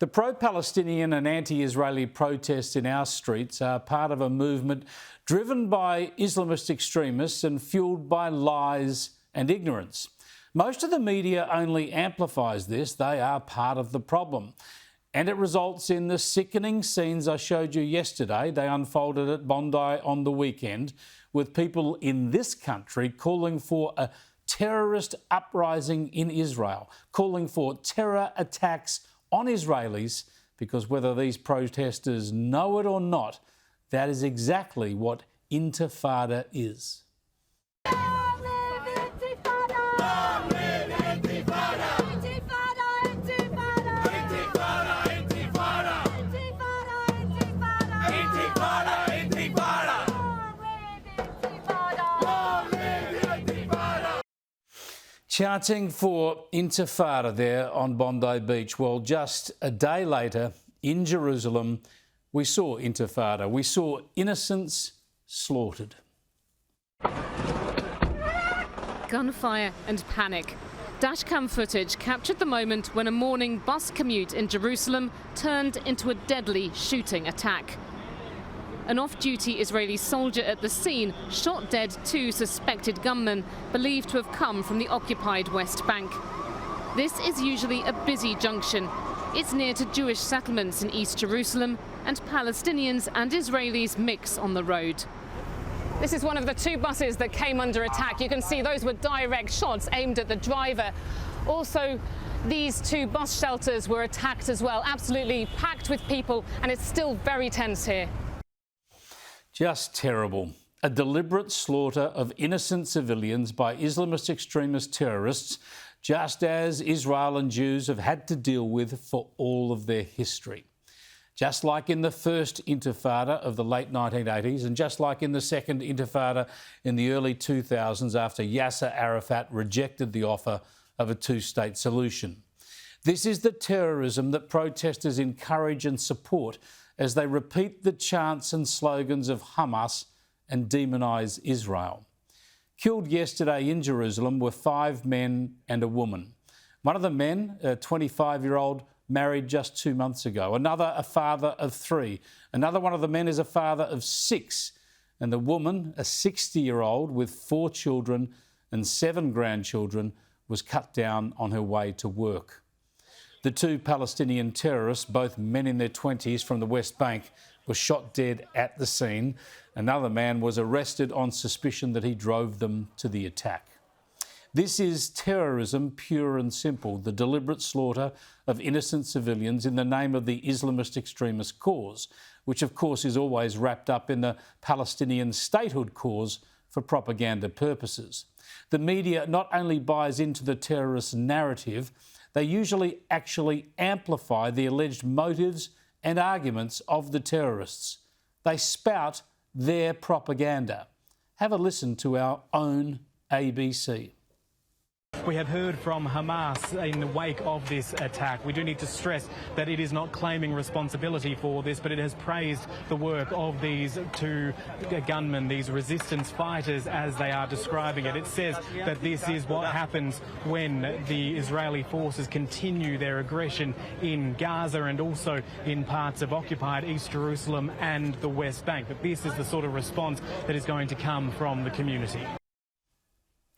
The pro-Palestinian and anti-Israeli protests in our streets are part of a movement driven by Islamist extremists and fuelled by lies and ignorance. Most of the media only amplifies this. They are part of the problem. And it results in the sickening scenes I showed you yesterday. They unfolded at Bondi on the weekend, with people in this country calling for a terrorist uprising in Israel, calling for terror attacks on Israelis, because whether these protesters know it or not, that is exactly what Intifada is. Chanting for Intifada there on Bondi Beach. Well, just a day later in Jerusalem, we saw Intifada. We saw innocents slaughtered. Gunfire and panic. Dashcam footage captured the moment when a morning bus commute in Jerusalem turned into a deadly shooting attack. An off-duty Israeli soldier at the scene shot dead 2 suspected gunmen believed to have come from the occupied West Bank. This is usually a busy junction. It's near to Jewish settlements in East Jerusalem, and Palestinians and Israelis mix on the road. This is one of the 2 buses that came under attack. You can see those were direct shots aimed at the driver. Also, these 2 bus shelters were attacked as well, absolutely packed with people, and it's still very tense here. Just terrible. A deliberate slaughter of innocent civilians by Islamist extremist terrorists, just as Israel and Jews have had to deal with for all of their history. Just like in the first Intifada of the late 1980s, and just like in the second Intifada in the early 2000s after Yasser Arafat rejected the offer of a 2-state solution. This is the terrorism that protesters encourage and support as they repeat the chants and slogans of Hamas and demonise Israel. Killed yesterday in Jerusalem were 5 men and a woman. One of the men, a 25-year-old, married just 2 months ago. Another, a father of 3. Another one of the men is a father of 6. And the woman, a 60-year-old with 4 children and 7 grandchildren, was cut down on her way to work. The 2 Palestinian terrorists, both men in their 20s from the West Bank, were shot dead at the scene. Another man was arrested on suspicion that he drove them to the attack. This is terrorism, pure and simple, the deliberate slaughter of innocent civilians in the name of the Islamist extremist cause, which of course is always wrapped up in the Palestinian statehood cause for propaganda purposes. The media not only buys into the terrorist narrative, they usually actually amplify the alleged motives and arguments of the terrorists. They spout their propaganda. Have a listen to our own ABC. We have heard from Hamas in the wake of this attack. We do need to stress that it is not claiming responsibility for this, but it has praised the work of these 2 gunmen, these resistance fighters, as they are describing it. It says that this is what happens when the Israeli forces continue their aggression in Gaza and also in parts of occupied East Jerusalem and the West Bank. But this is the sort of response that is going to come from the community.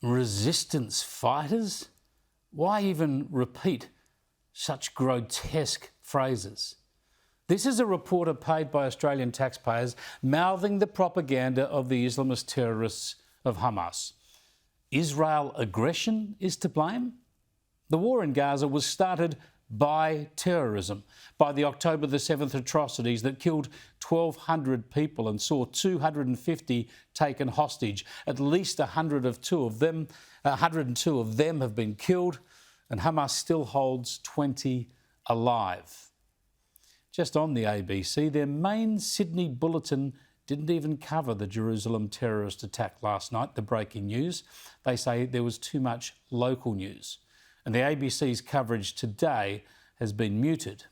Resistance fighters? Why even repeat such grotesque phrases? This is a reporter paid by Australian taxpayers mouthing the propaganda of the Islamist terrorists of Hamas. Israel aggression is to blame? The war in Gaza was started by terrorism, by the October the 7th atrocities that killed 1,200 people and saw 250 taken hostage. At least 102 of them have been killed, and Hamas still holds 20 alive. Just on the ABC, their main Sydney bulletin didn't even cover the Jerusalem terrorist attack last night, the breaking news. They say there was too much local news. And the ABC's coverage today has been muted.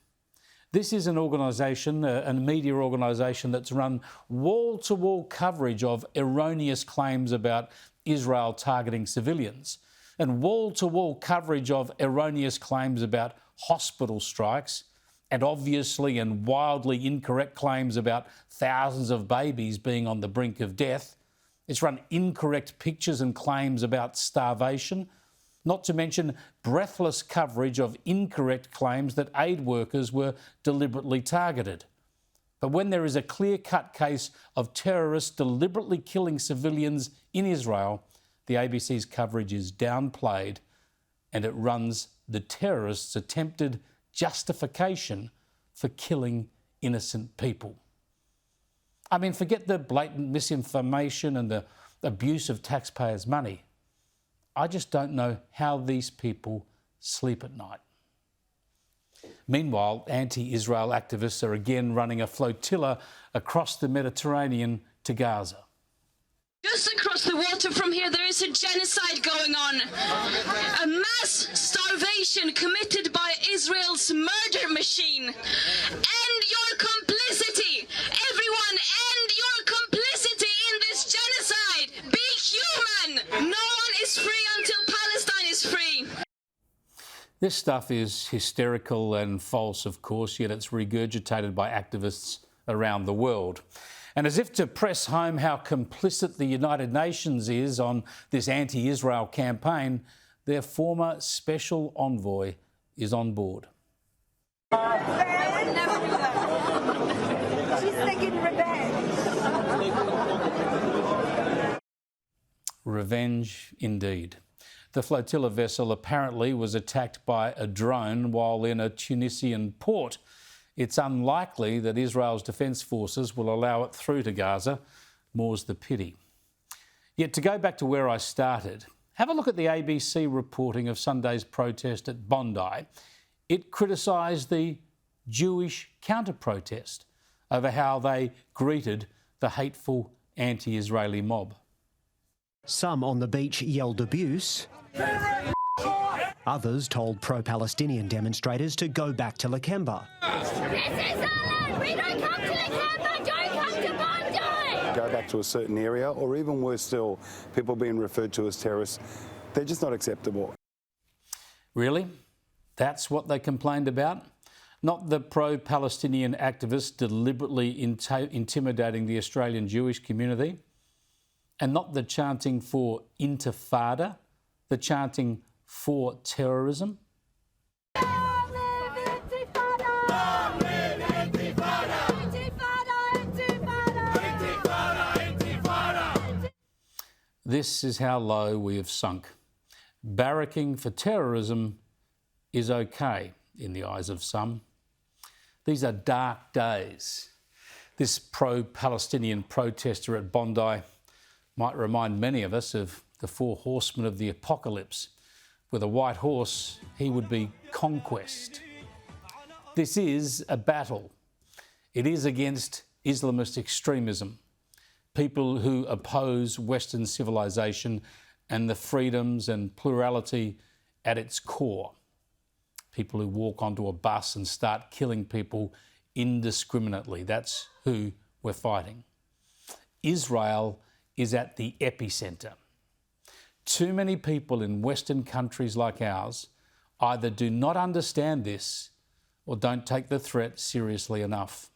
This is an organisation, a media organisation that's run wall-to-wall coverage of erroneous claims about Israel targeting civilians and wall-to-wall coverage of erroneous claims about hospital strikes and obviously and wildly incorrect claims about thousands of babies being on the brink of death. It's run incorrect pictures and claims about starvation, not to mention breathless coverage of incorrect claims that aid workers were deliberately targeted. But when there is a clear-cut case of terrorists deliberately killing civilians in Israel, the ABC's coverage is downplayed and it runs the terrorists' attempted justification for killing innocent people. I mean, forget the blatant misinformation and the abuse of taxpayers' money. I just don't know how these people sleep at night. Meanwhile, anti-Israel activists are again running a flotilla across the Mediterranean to Gaza. Just across the water from here, there is a genocide going on. A mass starvation committed by Israel's murder machine. End your complicity! Everyone, end your complicity in this genocide! Be human! No one is free until Palestine is free. This stuff is hysterical and false, of course, yet it's regurgitated by activists around the world. And as if to press home how complicit the United Nations is on this anti-Israel campaign, their former special envoy is on board. She's taking revenge. Revenge indeed. The flotilla vessel apparently was attacked by a drone while in a Tunisian port. It's unlikely that Israel's defence forces will allow it through to Gaza. More's the pity. Yet to go back to where I started, have a look at the ABC reporting of Sunday's protest at Bondi. It criticised the Jewish counter-protest over how they greeted the hateful anti-Israeli mob. Some on the beach yelled abuse. Others told pro-Palestinian demonstrators to go back to Lakemba. This is our land! We don't come to Lakemba! Don't come to Bondi! Go back to a certain area, or even worse still, people being referred to as terrorists. They're just not acceptable. Really? That's what they complained about? Not the pro-Palestinian activists deliberately intimidating the Australian Jewish community? And not the chanting for Intifada, the chanting for terrorism? Long live Intifada! Long live Intifada! Intifada! Intifada! Intifada! This is how low we have sunk. Barracking for terrorism is okay in the eyes of some. These are dark days. This pro-Palestinian protester at Bondi might remind many of us of the four horsemen of the apocalypse. With a white horse, he would be conquest. This is a battle. It is against Islamist extremism, people who oppose Western civilization and the freedoms and plurality at its core. People who walk onto a bus and start killing people indiscriminately. That's who we're fighting. Israel is at the epicentre. Too many people in Western countries like ours either do not understand this or don't take the threat seriously enough.